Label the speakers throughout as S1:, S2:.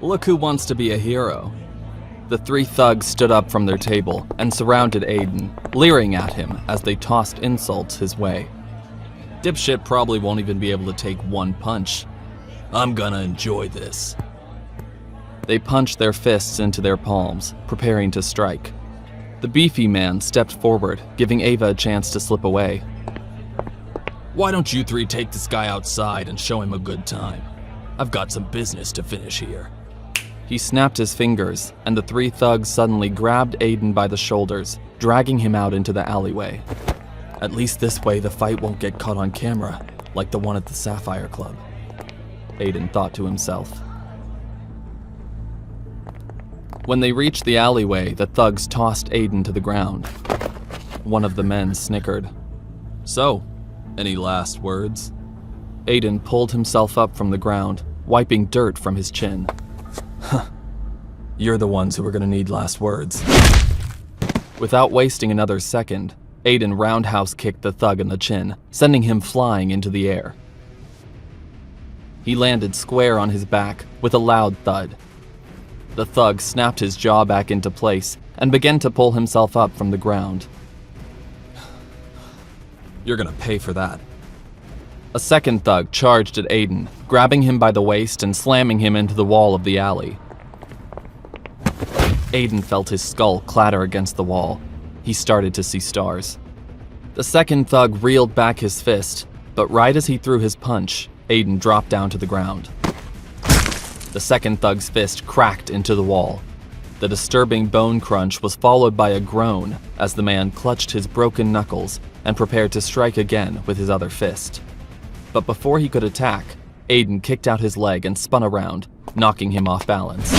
S1: Look who wants to be a hero. The three thugs stood up from their table and surrounded Aiden, leering at him as they tossed insults his way. Dipshit probably won't even be able to take one punch. I'm gonna enjoy this. They punched their fists into their palms, preparing to strike. The beefy man stepped forward, giving Ava a chance to slip away. Why don't you three take this guy outside and show him a good time? I've got some business to finish here. He snapped his fingers, and the three thugs suddenly grabbed Aiden by the shoulders, dragging him out into the alleyway. At least this way the fight won't get caught on camera, like the one at the Sapphire Club. Aiden thought to himself. When they reached the alleyway, the thugs tossed Aiden to the ground. One of the men snickered. So, any last words? Aiden pulled himself up from the ground, wiping dirt from his chin. Huh. You're the ones who are gonna need last words. Without wasting another second, Aiden roundhouse kicked the thug in the chin, sending him flying into the air. He landed square on his back with a loud thud. The thug snapped his jaw back into place and began to pull himself up from the ground. You're gonna pay for that. A second thug charged at Aiden, grabbing him by the waist and slamming him into the wall of the alley. Aiden felt his skull clatter against the wall. He started to see stars. The second thug reeled back his fist, but right as he threw his punch, Aiden dropped down to the ground. The second thug's fist cracked into the wall. The disturbing bone crunch was followed by a groan as the man clutched his broken knuckles and prepared to strike again with his other fist. But before he could attack, Aiden kicked out his leg and spun around, knocking him off balance.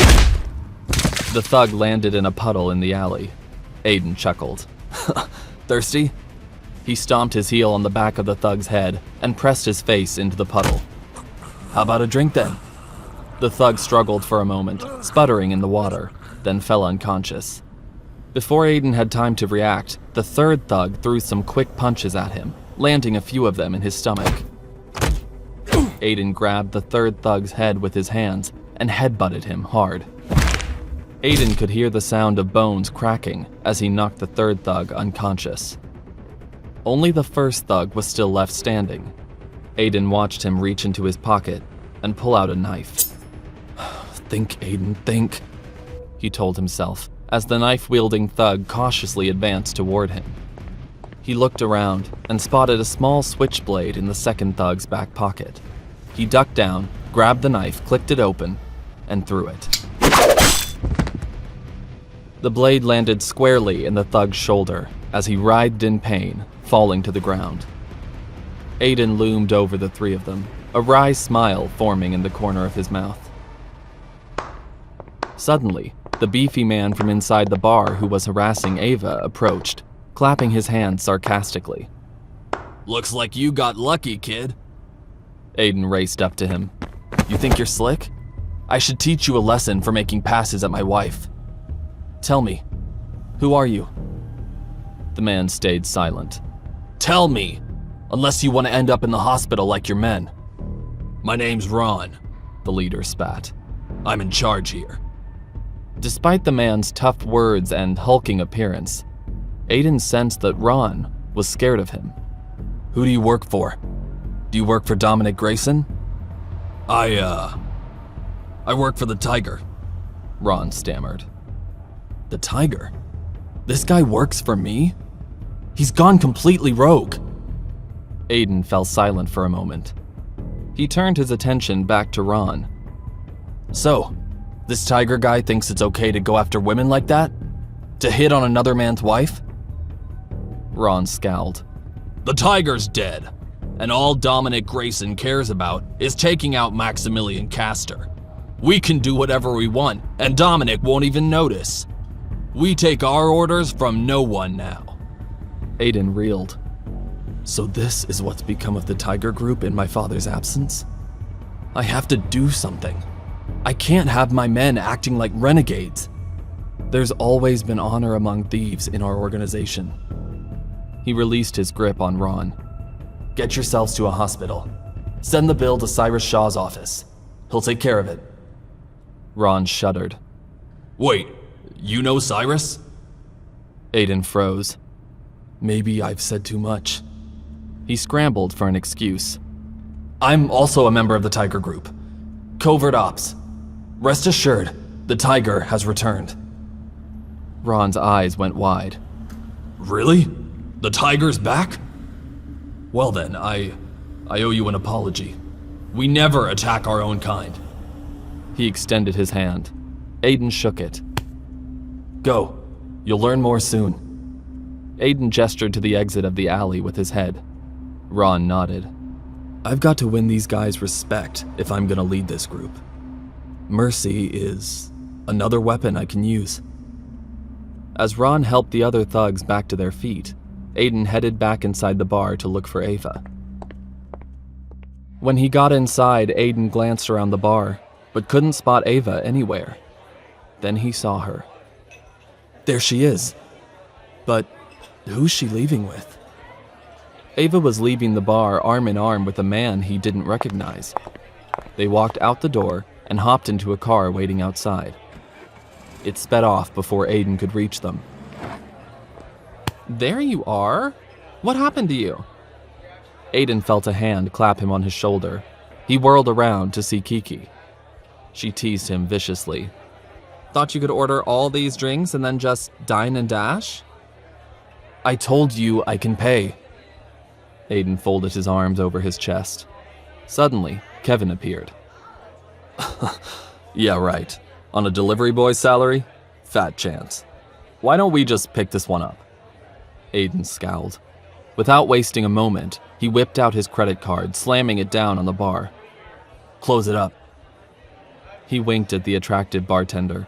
S1: The thug landed in a puddle in the alley. Aiden chuckled. Thirsty? He stomped his heel on the back of the thug's head and pressed his face into the puddle. How about a drink then? The thug struggled for a moment, sputtering in the water, then fell unconscious. Before Aiden had time to react, the third thug threw some quick punches at him, landing a few of them in his stomach. Aiden grabbed the third thug's head with his hands and headbutted him hard. Aiden could hear the sound of bones cracking as he knocked the third thug unconscious. Only the first thug was still left standing. Aiden watched him reach into his pocket and pull out a knife. Think, Aiden, think, he told himself as the knife-wielding thug cautiously advanced toward him. He looked around and spotted a small switchblade in the second thug's back pocket. He ducked down, grabbed the knife, clicked it open, and threw it. The blade landed squarely in the thug's shoulder as he writhed in pain, falling to the ground. Aiden loomed over the three of them, a wry smile forming in the corner of his mouth. Suddenly, the beefy man from inside the bar who was harassing Ava approached, clapping his hands sarcastically. Looks like you got lucky, kid. Aiden raced up to him. You think you're slick? I should teach you a lesson for making passes at my wife. Tell me, who are you? The man stayed silent. Tell me, unless you want to end up in the hospital like your men. My name's Ron, the leader spat. I'm in charge here. Despite the man's tough words and hulking appearance, Aiden sensed that Ron was scared of him. Who do you work for? Do you work for Dominic Grayson? I work for the Tiger, Ron stammered. The Tiger? This guy works for me? He's gone completely rogue. Aiden fell silent for a moment. He turned his attention back to Ron. So, this Tiger guy thinks it's okay to go after women like that? To hit on another man's wife? Ron scowled. The Tiger's dead, and all Dominic Grayson cares about is taking out Maximilian Castor. We can do whatever we want, and Dominic won't even notice. We take our orders from no one now. Aiden reeled. So this is what's become of the Tiger Group in my father's absence? I have to do something. I can't have my men acting like renegades. There's always been honor among thieves in our organization. He released his grip on Ron. Get yourselves to a hospital. Send the bill to Cyrus Shaw's office. He'll take care of it. Ron shuddered.
S2: Wait, you know Cyrus?
S1: Aiden froze. Maybe I've said too much. He scrambled for an excuse.
S2: I'm also a member of the Tiger Group. Covert Ops. Rest assured, the Tiger has returned.
S1: Ron's eyes went wide.
S2: Really? The Tiger's back? Well then, I owe you an apology. We never attack our own kind.
S1: He extended his hand. Aiden shook it.
S2: Go. You'll learn more soon.
S1: Aiden gestured to the exit of the alley with his head. Ron nodded. I've got to win these guys' respect if I'm gonna lead this group. Mercy is another weapon I can use. As Ron helped the other thugs back to their feet, Aiden headed back inside the bar to look for Ava. When he got inside, Aiden glanced around the bar, but couldn't spot Ava anywhere. Then he saw her. There she is. But who's she leaving with? Ava was leaving the bar arm in arm with a man he didn't recognize. They walked out the door and hopped into a car waiting outside. It sped off before Aiden could reach them. There you are. What happened to you? Aiden felt a hand clap him on his shoulder. He whirled around to see Kiki. She teased him viciously. Thought you could order all these drinks and then just dine and dash? I told you I can pay. Aiden folded his arms over his chest. Suddenly, Kevin appeared. Yeah, right. On a delivery boy's salary? Fat chance. Why don't we just pick this one up? Aiden scowled. Without wasting a moment, he whipped out his credit card, slamming it down on the bar. Close it up. He winked at the attractive bartender.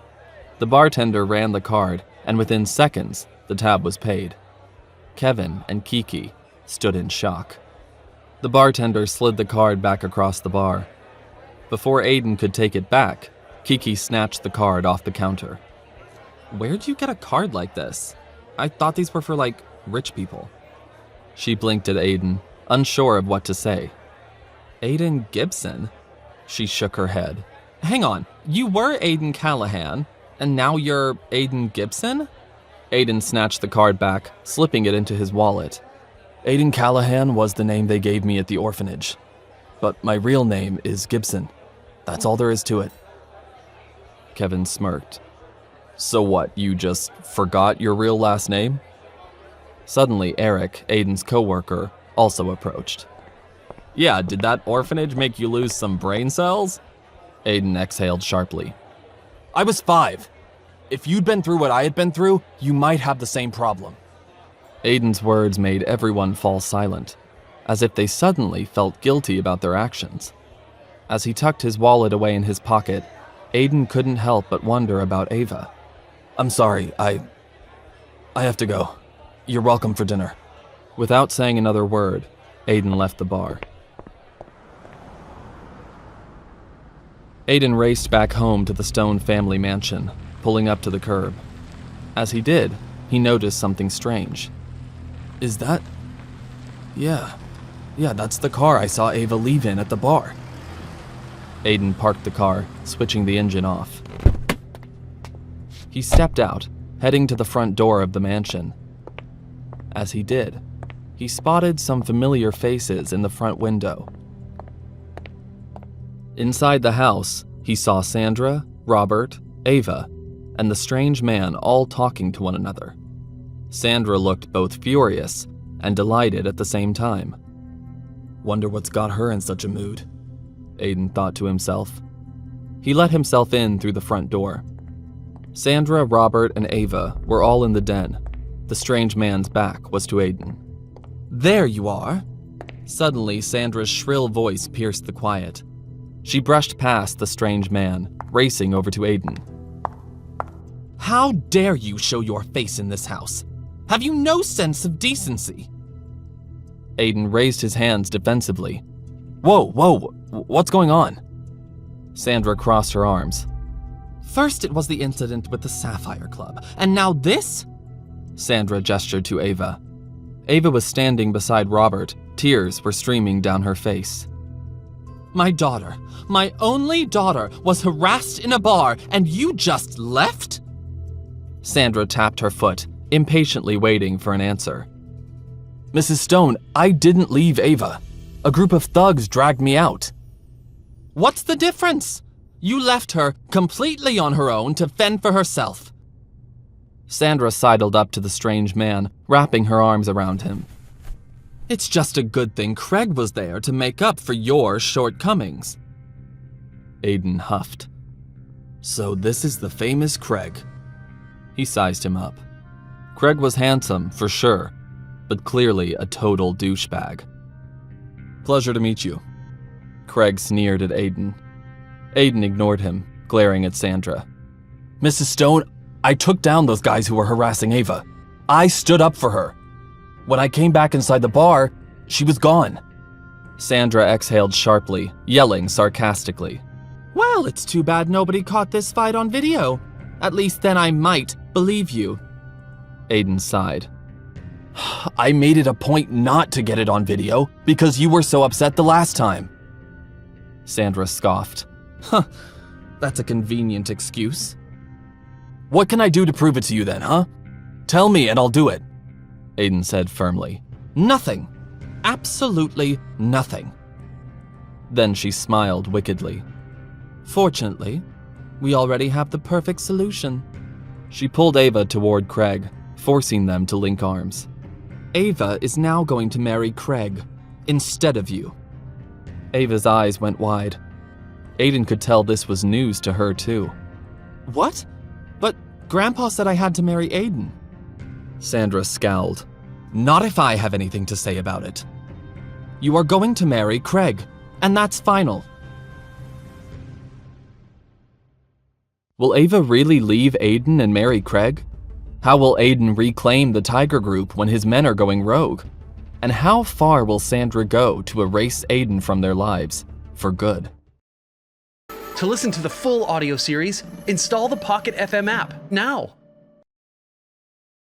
S1: The bartender ran the card, and within seconds, the tab was paid. Kevin and Kiki stood in shock. The bartender slid the card back across the bar. Before Aiden could take it back, Kiki snatched the card off the counter. Where'd you get a card like this? I thought these were for, rich people. She blinked at Aiden, unsure of what to say. Aiden Gibson? She shook her head. Hang on, you were Aiden Callahan, and now you're Aiden Gibson? Aiden snatched the card back, slipping it into his wallet. Aiden Callahan was the name they gave me at the orphanage. But my real name is Gibson. That's all there is to it. Kevin smirked. So what, you just forgot your real last name? Suddenly, Eric, Aiden's coworker, also approached. Yeah, did that orphanage make you lose some brain cells? Aiden exhaled sharply. I was 5. If you'd been through what I had been through, you might have the same problem. Aiden's words made everyone fall silent, as if they suddenly felt guilty about their actions. As he tucked his wallet away in his pocket, Aiden couldn't help but wonder about Ava. I'm sorry, I have to go. You're welcome for dinner. Without saying another word, Aiden left the bar. Aiden raced back home to the Stone family mansion, pulling up to the curb. As he did, he noticed something strange. Is that... Yeah, that's the car I saw Ava leave in at the bar. Aiden parked the car, switching the engine off. He stepped out, heading to the front door of the mansion. As he did, he spotted some familiar faces in the front window. Inside the house, he saw Sandra, Robert, Ava, and the strange man all talking to one another. Sandra looked both furious and delighted at the same time. Wonder what's got her in such a mood, Aiden thought to himself. He let himself in through the front door. Sandra, Robert, and Ava were all in the den. The strange man's back was to Aiden. There you are! Suddenly, Sandra's shrill voice pierced the quiet. She brushed past the strange man, racing over to Aiden. How dare you show your face in this house? Have you no sense of decency? Aiden raised his hands defensively. Whoa, what's going on? Sandra crossed her arms. First it was the incident with the Sapphire Club, and now this? Sandra gestured to Ava. Ava was standing beside Robert. Tears were streaming down her face. My daughter, my only daughter, was harassed in a bar and you just left? Sandra tapped her foot, impatiently waiting for an answer. Mrs. Stone, I didn't leave Ava. A group of thugs dragged me out. What's the difference? You left her completely on her own to fend for herself. Sandra sidled up to the strange man, wrapping her arms around him. It's just a good thing Craig was there to make up for your shortcomings. Aiden huffed. So this is the famous Craig. He sized him up. Craig was handsome, for sure, but clearly a total douchebag. Pleasure to meet you. Craig sneered at Aiden. Aiden ignored him, glaring at Sandra. Mrs. Stone, I took down those guys who were harassing Ava. I stood up for her. When I came back inside the bar, she was gone. Sandra exhaled sharply, yelling sarcastically. Well, it's too bad nobody caught this fight on video. At least then I might believe you. Aiden sighed. I made it a point not to get it on video because you were so upset the last time. Sandra scoffed. Huh, that's a convenient excuse. What can I do to prove it to you then, huh? Tell me and I'll do it, Aiden said firmly. Nothing. Absolutely nothing. Then she smiled wickedly. Fortunately, we already have the perfect solution. She pulled Ava toward Craig, forcing them to link arms. Ava is now going to marry Craig, instead of you. Ava's eyes went wide. Aiden could tell this was news to her too. What? But Grandpa said I had to marry Aiden. Sandra scowled. Not if I have anything to say about it. You are going to marry Craig, and that's final. Will Ava really leave Aiden and marry Craig? How will Aiden reclaim the Tiger Group when his men are going rogue? And how far will Sandra go to erase Aiden from their lives for good?
S3: To listen to the full audio series, install the Pocket FM app now.